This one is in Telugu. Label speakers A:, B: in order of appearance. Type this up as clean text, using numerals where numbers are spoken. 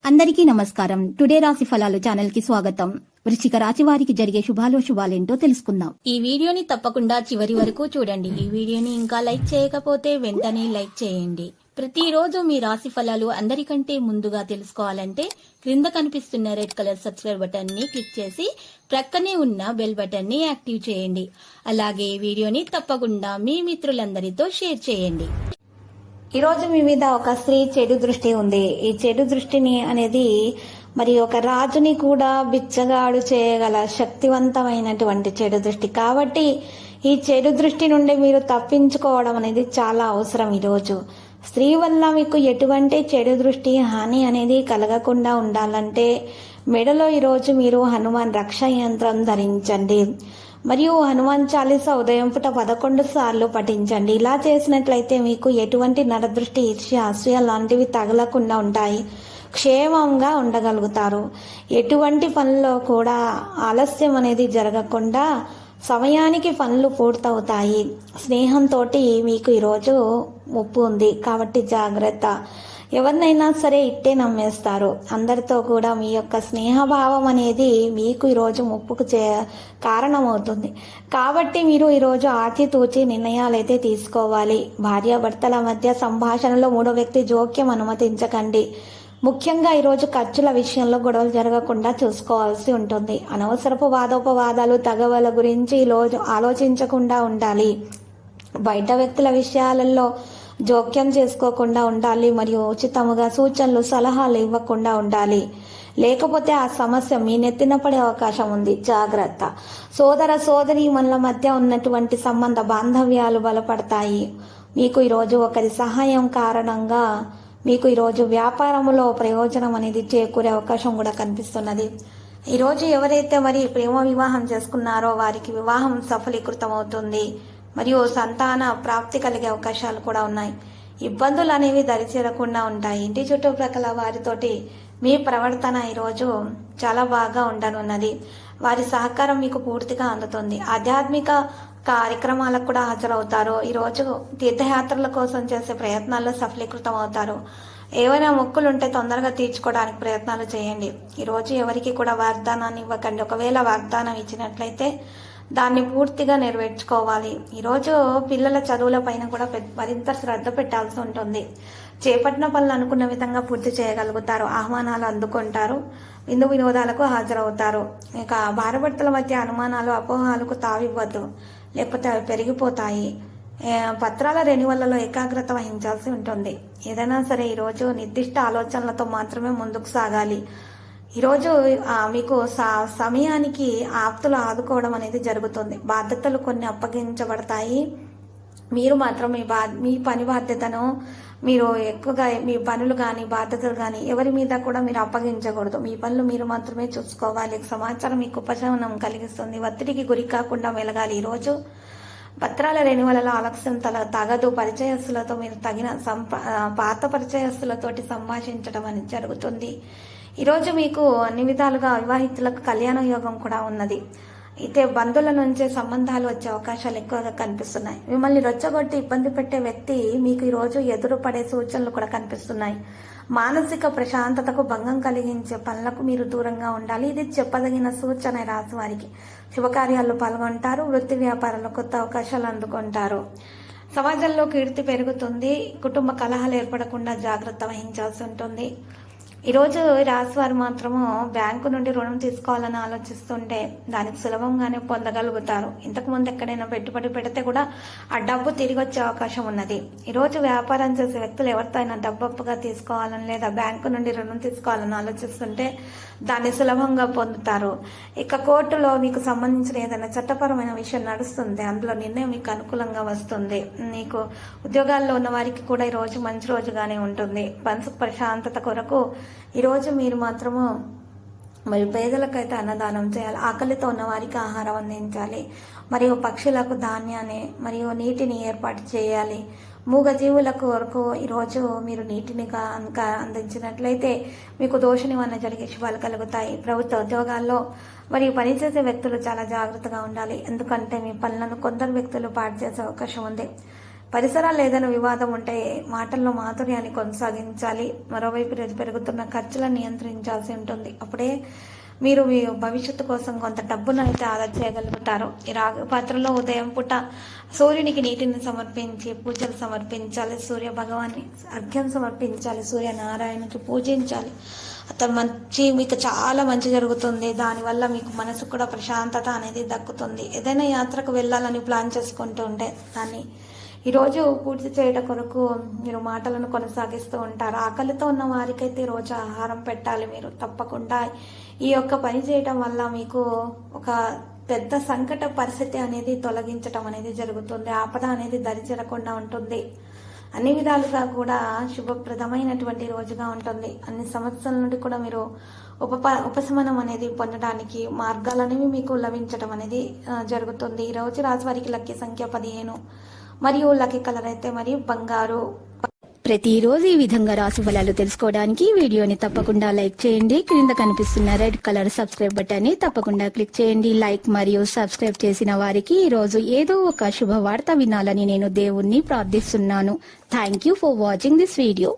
A: అందరికీ నమస్కారం. టుడే రాశి ఫలాలు ఛానల్ కి స్వాగతం. వృశ్చిక రాశి వారికి జరిగే శుభాలేంటో తెలుసుకుందాం. ఈ వీడియోని తప్పకుండా చివరి వరకు చూడండి. ఈ వీడియోని ఇంకా లైక్ చేయకపోతే వెంటనే లైక్ చేయండి. ప్రతిరోజు మీ రాశి ఫలాలు అందరికంటే ముందుగా తెలుసుకోవాలంటే క్రింద కనిపిస్తున్న రెడ్ కలర్ సబ్స్క్రైబ్ బటన్ ని క్లిక్ చేసి ప్రక్కనే ఉన్న బెల్ బటన్ ని యాక్టివ్ చేయండి. అలాగే ఈ వీడియోని తప్పకుండా మీ మిత్రులందరితో షేర్ చేయండి. ఈరోజు మీ మీద ఒక స్త్రీ చెడు దృష్టి ఉంది. ఈ చెడు దృష్టిని అనేది మరి ఒక రాజుని కూడా బిచ్చగాడు చేయగల శక్తివంతమైనటువంటి చెడు దృష్టి. కాబట్టి ఈ చెడు దృష్టి నుండి మీరు తప్పించుకోవడం అనేది చాలా అవసరం. ఈరోజు స్త్రీ వల్ల మీకు ఎటువంటి చెడు దృష్టి హాని అనేది కలగకుండా ఉండాలంటే మెడలో ఈరోజు మీరు హనుమాన్ రక్ష యంత్రం ధరించండి. మరియు హనుమాన్ చాలీసా ఉదయం పూట 11 సార్లు పఠించండి. ఇలా చేసినట్లయితే మీకు ఎటువంటి నరదృష్టి, ఈర్ష్య, అసూయ లాంటివి తగలకుండా ఉంటాయి. క్షేమంగా ఉండగలుగుతారు. ఎటువంటి పనుల్లో కూడా ఆలస్యం అనేది జరగకుండా సమయానికి పనులు పూర్తవుతాయి. స్నేహంతో మీకు ఈరోజు ముప్పు ఉంది కాబట్టి జాగ్రత్త. ఎవరినైనా సరే ఇట్టే నమ్మేస్తారు. అందరితో కూడా మీ యొక్క స్నేహభావం అనేది మీకు ఈరోజు ముప్పుకు కారణమవుతుంది. కాబట్టి మీరు ఈరోజు ఆచితూచి నిర్ణయాలు అయితే తీసుకోవాలి. భార్యాభర్తల మధ్య సంభాషణలో మూడో వ్యక్తి జోక్యం అనుమతించకండి. ముఖ్యంగా ఈరోజు ఖర్చుల విషయంలో గొడవలు జరగకుండా చూసుకోవాల్సి ఉంటుంది. అనవసరపు వాదోపవాదాలు, తగవల గురించి ఈరోజు ఆలోచించకుండా ఉండాలి. బయట వ్యక్తుల విషయాలలో జోక్యం చేసుకోకుండా ఉండాలి. మరియు ఉచితముగా సూచనలు, సలహాలు ఇవ్వకుండా ఉండాలి. లేకపోతే ఆ సమస్య మీ నెత్తిన పడే అవకాశం ఉంది. జాగ్రత్త. సోదర సోదరీమణుల మధ్య ఉన్నటువంటి సంబంధ బాంధవ్యాలు బలపడతాయి. మీకు ఈరోజు ఒకరి సహాయం కారణంగా మీకు ఈరోజు వ్యాపారంలో ప్రయోజనం అనేది చేకూరే అవకాశం కూడా కనిపిస్తున్నది. ఈరోజు ఎవరైతే మరి ప్రేమ వివాహం చేసుకున్నారో వారికి వివాహం సఫలీకృతం అవుతుంది. మరియు సంతాన ప్రాప్తి కలిగే అవకాశాలు కూడా ఉన్నాయి. ఇబ్బందులు అనేవి దరిచేరకుండా ఉంటాయి. ఇంటి చుట్టుప్రక్కల వారితోటి మీ ప్రవర్తన ఈరోజు చాలా బాగా ఉండనున్నది. వారి సహకారం మీకు పూర్తిగా అందుతుంది. ఆధ్యాత్మిక కార్యక్రమాలకు కూడా హాజరవుతారు. ఈరోజు తీర్థయాత్రల కోసం చేసే ప్రయత్నాల్లో సఫలీకృతం అవుతారు. ఏవైనా మొక్కులు ఉంటే తొందరగా తీర్చుకోవడానికి ప్రయత్నాలు చేయండి. ఈరోజు ఎవరికి కూడా వాగ్దానాన్ని ఇవ్వకండి. ఒకవేళ వాగ్దానం ఇచ్చినట్లయితే దాన్ని పూర్తిగా నెరవేర్చుకోవాలి. ఈరోజు పిల్లల చదువుల పైన కూడా మరింత శ్రద్ధ పెట్టాల్సి ఉంటుంది. చేపట్టిన పనులు అనుకున్న విధంగా పూర్తి చేయగలుగుతారు. ఆహ్వానాలు అందుకుంటారు. విందు వినోదాలకు హాజరవుతారు. ఇక భార్యాభర్తల మధ్య అనుమానాలు, అపోహాలకు తావివ్వద్దు, లేకపోతే అవి పెరిగిపోతాయి. పత్రాల రెన్యువల్లలో ఏకాగ్రత వహించాల్సి ఉంటుంది. ఏదైనా సరే ఈరోజు నిర్దిష్ట ఆలోచనలతో మాత్రమే ముందుకు సాగాలి. ఈరోజు మీకు సమయానికి ఆప్తులు ఆదుకోవడం అనేది జరుగుతుంది. బాధ్యతలు కొన్ని అప్పగించబడతాయి. మీరు మాత్రం మీ పని బాధ్యతను మీరు ఎక్కువగా మీ పనులు కానీ బాధ్యతలు కానీ ఎవరి మీద కూడా మీరు అప్పగించకూడదు. మీ పనులు మీరు మాత్రమే చూసుకోవాలి. సమాచారం మీకు ఉపశమనం కలిగిస్తుంది. ఒత్తిడికి గురి కాకుండా మెలగాలి. ఈరోజు పత్రాల రెన్యువల్లో ఆలస్యం తగదు. పరిచయస్తులతో మీరు తగిన పాత పరిచయస్తులతోటి సంభాషించడం అనేది జరుగుతుంది. ఈరోజు మీకు అన్ని విధాలుగా వివాహితులకు కళ్యాణ యోగం కూడా ఉన్నది. అయితే బంధువుల నుంచే సంబంధాలు వచ్చే అవకాశాలు ఎక్కువగా కనిపిస్తున్నాయి. మిమ్మల్ని రొచ్చగొట్టి ఇబ్బంది పెట్టే వ్యక్తి మీకు ఈరోజు ఎదురు పడే సూచనలు కూడా కనిపిస్తున్నాయి. మానసిక ప్రశాంతతకు భంగం కలిగించే పనులకు మీరు దూరంగా ఉండాలి. ఇది చెప్పదగిన సూచన. రాశి వారికి శుభకార్యాల్లో పాల్గొంటారు. వృత్తి వ్యాపారాల్లో కొత్త అవకాశాలు అందుకుంటారు. సమాజంలో కీర్తి పెరుగుతుంది. కుటుంబ కలహాలు ఏర్పడకుండా జాగ్రత్త వహించాల్సి ఉంటుంది. ఈరోజు రాశివారు మాత్రము బ్యాంకు నుండి రుణం తీసుకోవాలని ఆలోచిస్తుంటే దానికి సులభంగానే పొందగలుగుతారు. ఇంతకుముందు ఎక్కడైనా పెట్టుబడి పెడితే కూడా ఆ డబ్బు తిరిగి వచ్చే అవకాశం ఉన్నది. ఈరోజు వ్యాపారం చేసే వ్యక్తులు ఎవరితో అయినా డబ్బు అప్పుగా తీసుకోవాలని లేదా బ్యాంకు నుండి రుణం తీసుకోవాలని ఆలోచిస్తుంటే దాన్ని సులభంగా పొందుతారు. ఇక కోర్టులో మీకు సంబంధించిన ఏదైనా చట్టపరమైన విషయం నడుస్తుంది. అందులో నిర్ణయం మీకు అనుకూలంగా వస్తుంది. మీకు ఉద్యోగాల్లో ఉన్న వారికి కూడా ఈరోజు మంచి రోజుగానే ఉంటుంది. మనసు ప్రశాంతత కొరకు ఈరోజు మీరు మాత్రము మరి పేదలకైతే అన్నదానం చేయాలి. ఆకలితో ఉన్న వారికి ఆహారం అందించాలి. మరియు పక్షులకు ధాన్యాన్ని మరియు నీటిని ఏర్పాటు చేయాలి. మూగజీవుల కొరకు ఈరోజు మీరు నీటిని కనుక అందించినట్లయితే మీకు దోష నివారణ జరిగే శుభాలు కలుగుతాయి. ప్రభుత్వ ఉద్యోగాల్లో మరియు పనిచేసే వ్యక్తులు చాలా జాగ్రత్తగా ఉండాలి. ఎందుకంటే మీ పనులను కొందరు వ్యక్తులు పాడు చేసే అవకాశం ఉంది.
B: పరిసరాలు ఏదైనా వివాదం ఉంటే మాటల్లో మాధుర్యాన్ని కొనసాగించాలి. మరోవైపు పెరుగుతున్న ఖర్చులను నియంత్రించాల్సి ఉంటుంది. అప్పుడే మీరు మీ భవిష్యత్తు కోసం కొంత డబ్బును అయితే ఆదా చేయగలుగుతారు. ఈ రాగపాత్రలో ఉదయం పూట సూర్యునికి నీటిని సమర్పించి పూజలు సమర్పించాలి. సూర్య భగవాన్ని అర్ఘ్యం సమర్పించాలి. సూర్యనారాయణకి పూజించాలి. అతను మీకు చాలా మంచి జరుగుతుంది. దానివల్ల మీకు మనసు కూడా ప్రశాంతత అనేది దక్కుతుంది. ఏదైనా యాత్రకు వెళ్ళాలని ప్లాన్ చేసుకుంటూ ఉంటే దాన్ని ఈరోజు పూర్తి చేయడం కొరకు మీరు మాటలను కొనసాగిస్తూ ఉంటారు. ఆకలితో ఉన్న వారికైతే రోజు ఆహారం పెట్టాలి. మీరు తప్పకుండా ఈ యొక్క పని చేయడం వల్ల మీకు ఒక పెద్ద సంకట పరిస్థితి అనేది తొలగించడం అనేది జరుగుతుంది. ఆపద అనేది దరిచేరకుండా ఉంటుంది. అన్ని విధాలుగా కూడా శుభప్రదమైనటువంటి రోజుగా ఉంటుంది. అన్ని సమస్యల నుండి కూడా మీరు ఉపశమనం అనేది పొందడానికి మార్గాలు అనేవి మీకు లభించడం అనేది జరుగుతుంది. ఈ రోజు రాశి వారికి లక్కీ సంఖ్య 15 మరియు లక్కీ కలర్ అయితే మరియు బంగారు.
A: ప్రతిరోజు ఈ విధంగా రాశి ఫలాలు తెలుసుకోవడానికి వీడియోని తప్పకుండా లైక్ చేయండి. క్రింద కనిపిస్తున్న రెడ్ కలర్ సబ్స్క్రైబ్ బటన్ ని తప్పకుండా క్లిక్ చేయండి. లైక్ మరియు సబ్స్క్రైబ్ చేసిన వారికి ఈ రోజు ఏదో ఒక శుభవార్త వినాలని నేను దేవుణ్ణి ప్రార్థిస్తున్నాను. Thank you for watching this video.